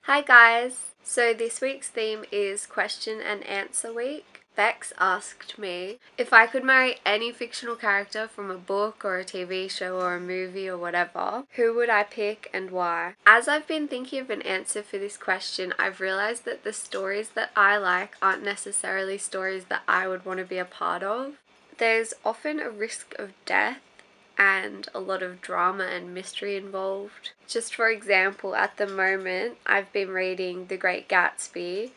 Hi guys! So this week's theme is question and answer week. Bex asked me if I could marry any fictional character from a book or a TV show or a movie or whatever, who would I pick and why? As I've been thinking of an answer for this question, I've realized that the stories that I like aren't necessarily stories that I would want to be a part of. There's often a risk of death and a lot of drama and mystery involved. Just for example, at the moment I've been reading The Great Gatsby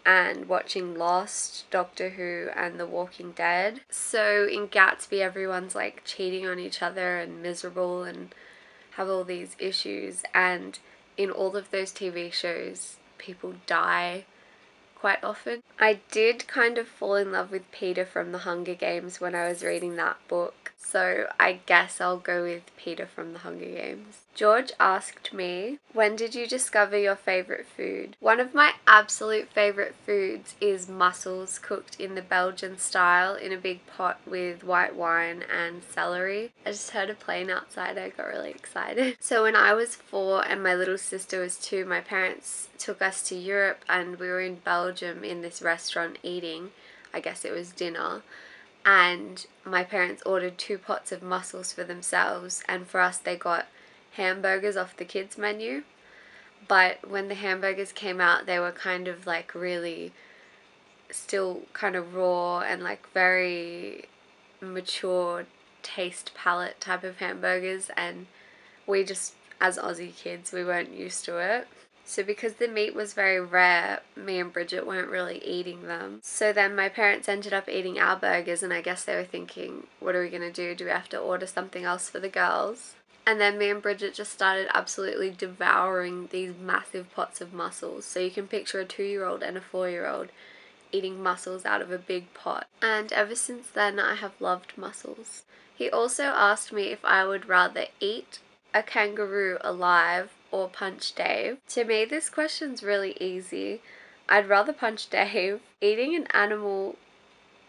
and watching Lost, Doctor Who and The Walking Dead. So in Gatsby everyone's like cheating on each other and miserable and have all these issues, and in all of those TV shows people die quite often. I did kind of fall in love with Peter from The Hunger Games when I was reading that book, so I guess I'll go with Peter from The Hunger Games. George asked me, when did you discover your favourite food? One of my absolute favourite foods is mussels cooked in the Belgian style in a big pot with white wine and celery. I just heard a plane outside, I got really excited. So when I was 4 and my little sister was 2, my parents took us to Europe and we were in Belgium in this restaurant eating, I guess it was dinner, and my parents ordered 2 pots of mussels for themselves, and for us they got hamburgers off the kids menu. But when the hamburgers came out they were kind of like really still kind of raw and like very mature taste palette type of hamburgers, and we just, as Aussie kids, we weren't used to it. So because the meat was very rare, me and Bridget weren't really eating them. So then my parents ended up eating our burgers, and I guess they were thinking, what are we going to do? Do we have to order something else for the girls? And then me and Bridget just started absolutely devouring these massive pots of mussels. So you can picture a 2-year-old and a 4-year-old eating mussels out of a big pot. And ever since then I have loved mussels. He also asked me if I would rather eat a kangaroo alive or punch Dave. To me this question's really easy. I'd rather punch Dave. Eating an animal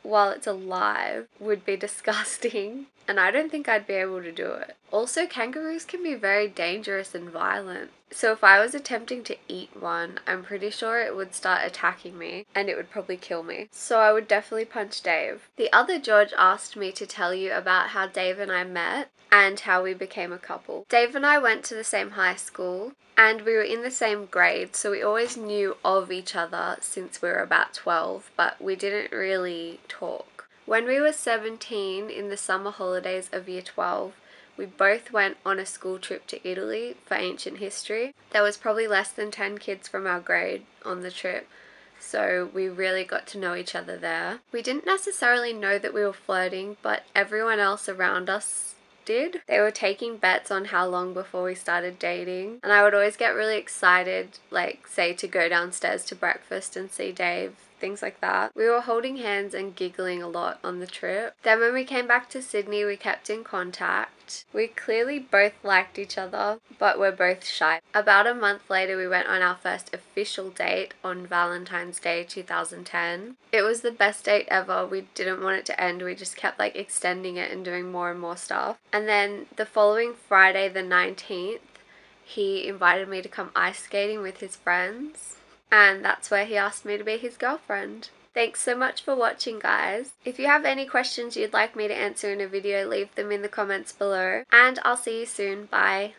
while it's alive would be disgusting, and I don't think I'd be able to do it. Also, kangaroos can be very dangerous and violent. So if I was attempting to eat one, I'm pretty sure it would start attacking me and it would probably kill me. So I would definitely punch Dave. The other George asked me to tell you about how Dave and I met and how we became a couple. Dave and I went to the same high school and we were in the same grade, so we always knew of each other since we were about 12, but we didn't really talk. When we were 17, in the summer holidays of year 12, we both went on a school trip to Italy for ancient history. There was probably less than 10 kids from our grade on the trip, so we really got to know each other there. We didn't necessarily know that we were flirting, but everyone else around us did. They were taking bets on how long before we started dating, and I would always get really excited, like say to go downstairs to breakfast and see Dave, things like that. We were holding hands and giggling a lot on the trip. Then when we came back to Sydney we kept in contact. We clearly both liked each other, but we're both shy. About a month later we went on our first official date on Valentine's Day 2010. It was the best date ever. We didn't want it to end. We just kept like extending it and doing more and more stuff. And then the following Friday the 19th he invited me to come ice skating with his friends, and that's where he asked me to be his girlfriend. Thanks so much for watching, guys. If you have any questions you'd like me to answer in a video, leave them in the comments below, and I'll see you soon. Bye.